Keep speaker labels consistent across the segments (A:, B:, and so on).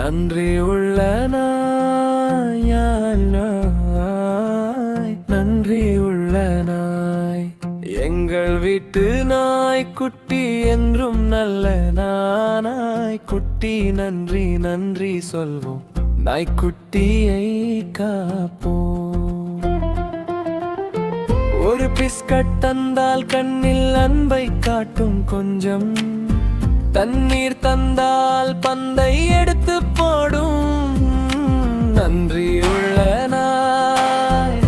A: நன்றி உள்ள நாய், நன்றி உள்ள நாய். எங்கள் வீட்டு நாய் குட்டி என்றும் நல்ல நாய்க்குட்டி. நன்றி நன்றி சொல்வோம், நாய்க்குட்டியை காப்போம். ஒரு பிஸ்கட் தந்தால் கண்ணில் அன்பை காட்டும் கொஞ்சம், தண்ணீர் தந்தால் பந்தை எடுத்து போடும். நன்றி உள்ள நாய்,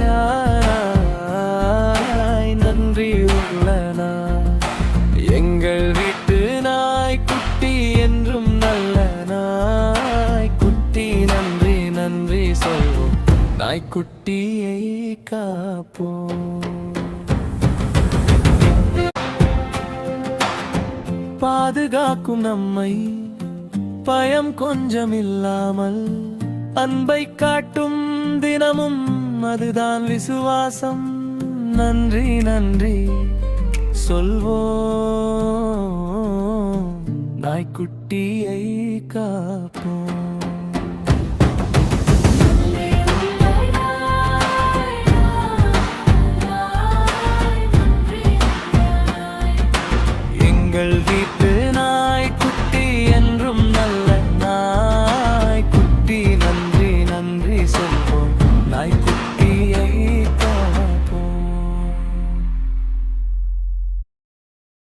A: நன்றி உள்ள நாய். எங்கள் வீட்டு நாய்க்குட்டி என்றும் நல்ல நாய்க்குட்டி. நன்றி நன்றி சொல்வோம், நாய்க்குட்டியை காப்போம். பாதுகாக்கும் நம்மை பயம் கொஞ்சம் இல்லாமல், அன்பை காட்டும் தினமும் அதுதான் விசுவாசம். நன்றி நன்றி சொல்வோம், நாய்க்குட்டியை காப்போம்.